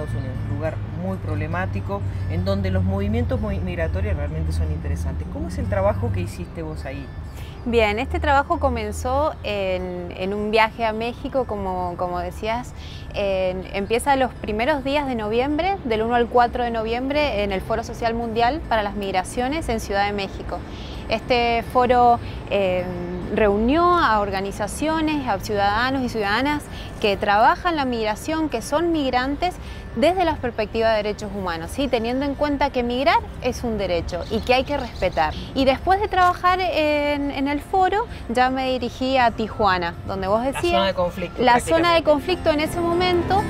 Estados Unidos, un lugar muy problemático, en donde los movimientos migratorios realmente son interesantes. ¿Cómo es el trabajo que hiciste vos ahí? Bien, este trabajo comenzó en un viaje a México, como decías. Empieza los primeros días de noviembre, del 1 al 4 de noviembre, en el Foro Social Mundial para las Migraciones en Ciudad de México. Este foro reunió a organizaciones, a ciudadanos y ciudadanas que trabajan la migración, que son migrantes, desde la perspectiva de derechos humanos, ¿sí? Teniendo en cuenta que migrar es un derecho y que hay que respetar. Y después de trabajar en el foro, ya me dirigí a Tijuana, donde vos decías... La zona de conflicto. La zona de conflicto en ese momento.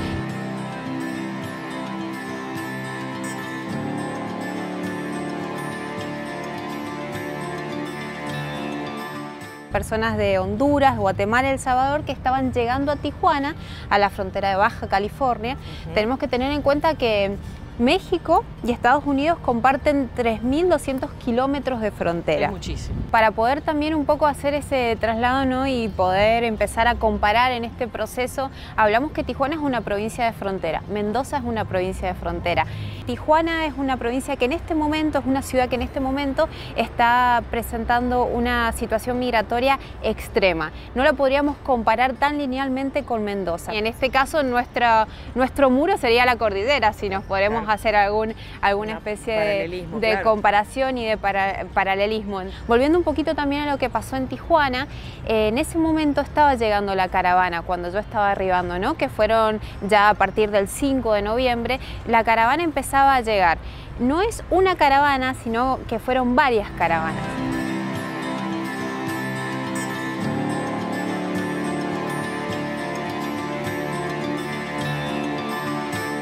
Personas de Honduras, Guatemala, El Salvador que estaban llegando a Tijuana, a la frontera de Baja California. Tenemos que tener en cuenta que México y Estados Unidos comparten 3.200 kilómetros de frontera. Es muchísimo. Para poder también un poco hacer ese traslado, ¿no? Y poder empezar a comparar en este proceso, hablamos que Tijuana es una provincia de frontera, Mendoza es una provincia de frontera. Tijuana es una provincia que en este momento, es una ciudad que en este momento está presentando una situación migratoria extrema. No la podríamos comparar tan linealmente con Mendoza. Y en este caso nuestro muro sería la cordillera, si nos podremos hacer alguna especie de comparación y de paralelismo. Volviendo un poquito también a lo que pasó en Tijuana, en ese momento estaba llegando la caravana, cuando yo estaba arribando, ¿no? Que fueron ya a partir del 5 de noviembre, la caravana empezaba a llegar. No es una caravana, sino que fueron varias caravanas.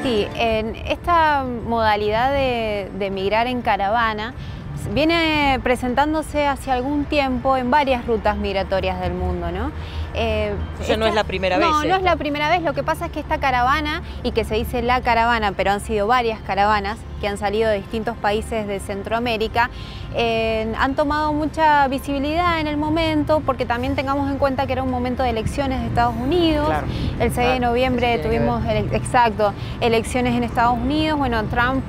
Sí, en esta modalidad de migrar en caravana viene presentándose hace algún tiempo en varias rutas migratorias del mundo, ¿no? No es la primera vez. No, no es la primera vez. Lo que pasa es que esta caravana, y que se dice la caravana, pero han sido varias caravanas que han salido de distintos países de Centroamérica, han tomado mucha visibilidad en el momento, porque también tengamos en cuenta que era un momento de elecciones de Estados Unidos. Claro, el 6 de noviembre tuvimos elecciones en Estados Unidos. Bueno, Trump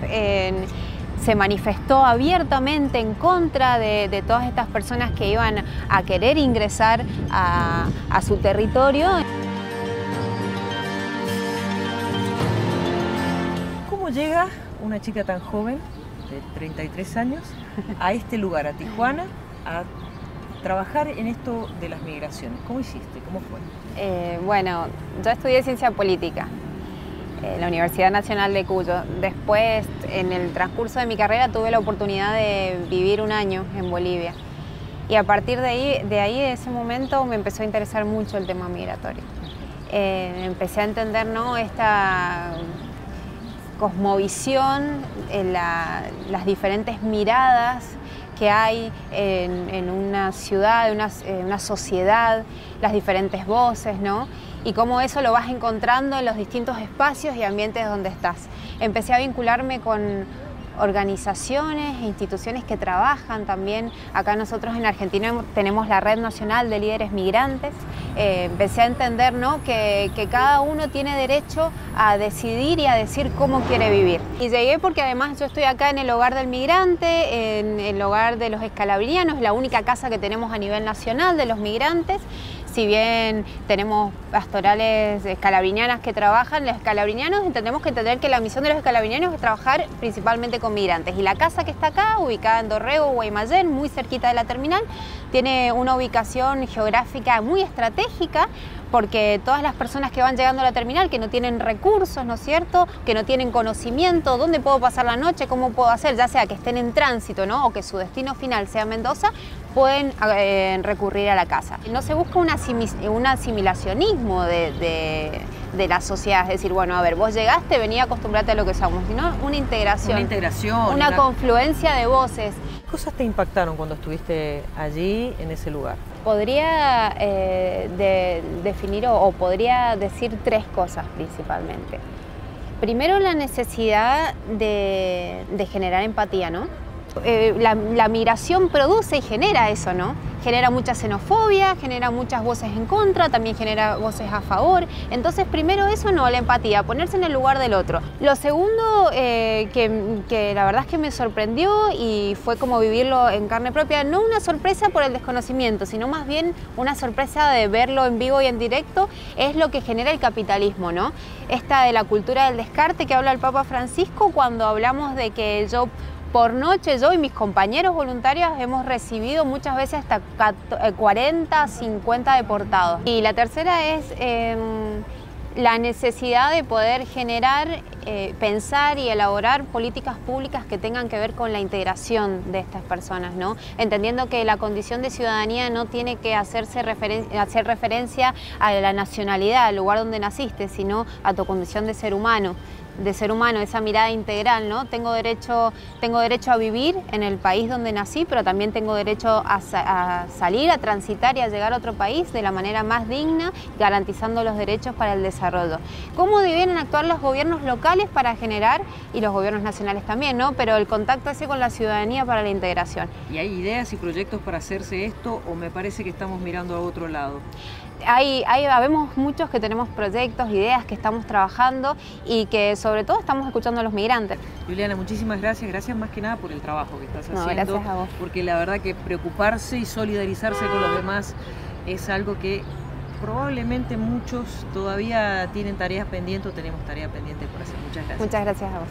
se manifestó abiertamente en contra de todas estas personas que iban a querer ingresar a su territorio. ¿Cómo llega una chica tan joven, de 33 años, a este lugar, a Tijuana, a trabajar en esto de las migraciones? ¿Cómo hiciste? ¿Cómo fue? Bueno, yo estudié Ciencia Política en la Universidad Nacional de Cuyo. Después, en el transcurso de mi carrera, tuve la oportunidad de vivir un año en Bolivia. Y a partir de ese momento, me empezó a interesar mucho el tema migratorio. Empecé a entender, ¿no?, esta cosmovisión, las diferentes miradas que hay en una ciudad, en una sociedad, las diferentes voces, ¿no? Y cómo eso lo vas encontrando en los distintos espacios y ambientes donde estás. Empecé a vincularme con organizaciones e instituciones que trabajan también. Acá nosotros en Argentina tenemos la Red Nacional de Líderes Migrantes. Empecé a entender, ¿no?, que cada uno tiene derecho a decidir y a decir cómo quiere vivir. Y llegué porque además yo estoy acá en el Hogar del Migrante, en el Hogar de los Escalabrinianos, la única casa que tenemos a nivel nacional de los migrantes. Si bien tenemos pastorales escalabrinianas que trabajan, los escalabrinianos tenemos que entender que la misión de los escalabrinianos es trabajar principalmente con migrantes. Y la casa que está acá, ubicada en Dorrego, Guaymallén, muy cerquita de la terminal, tiene una ubicación geográfica muy estratégica, porque todas las personas que van llegando a la terminal, que no tienen recursos, ¿no es cierto?, que no tienen conocimiento, dónde puedo pasar la noche, cómo puedo hacer, ya sea que estén en tránsito, ¿no?, o que su destino final sea Mendoza, pueden recurrir a la casa. No se busca un asimilacionismo de la sociedad, es decir, bueno, a ver, vos llegaste, vení, acostumbrate a lo que somos, sino una integración. Una confluencia de voces. ¿Qué cosas te impactaron cuando estuviste allí, en ese lugar? Podría definir o podría decir tres cosas principalmente. Primero, la necesidad de generar empatía, ¿no? La migración produce y genera eso, ¿no? genera mucha xenofobia, genera muchas voces en contra, también genera voces a favor. Entonces, primero eso, no, la empatía, ponerse en el lugar del otro. Lo segundo, que la verdad es que me sorprendió y fue como vivirlo en carne propia, no una sorpresa por el desconocimiento, sino más bien una sorpresa de verlo en vivo y en directo, es lo que genera el capitalismo, ¿no? Esta de la cultura del descarte que habla el Papa Francisco cuando hablamos de que por noche, yo y mis compañeros voluntarios hemos recibido muchas veces hasta 40, 50 deportados. Y la tercera es la necesidad de poder generar, pensar y elaborar políticas públicas que tengan que ver con la integración de estas personas, ¿no? Entendiendo que la condición de ciudadanía no tiene que hacer referencia a la nacionalidad, al lugar donde naciste, sino a tu condición de ser humano, esa mirada integral, ¿no? Tengo derecho a vivir en el país donde nací, pero también tengo derecho a salir, a transitar y a llegar a otro país de la manera más digna, garantizando los derechos para el desarrollo. ¿Cómo deben actuar los gobiernos locales para generar, y los gobiernos nacionales también, ¿no? Pero el contacto ese con la ciudadanía para la integración. ¿Y hay ideas y proyectos para hacerse esto, o me parece que estamos mirando a otro lado? Habemos muchos que tenemos proyectos, ideas que estamos trabajando y que sobre todo estamos escuchando a los migrantes. Juliana, muchísimas gracias. Gracias más que nada por el trabajo que estás haciendo. Gracias a vos. Porque la verdad que preocuparse y solidarizarse con los demás es algo que probablemente muchos todavía tienen tareas pendientes o tenemos tareas pendientes por hacer. Muchas gracias. Muchas gracias a vos.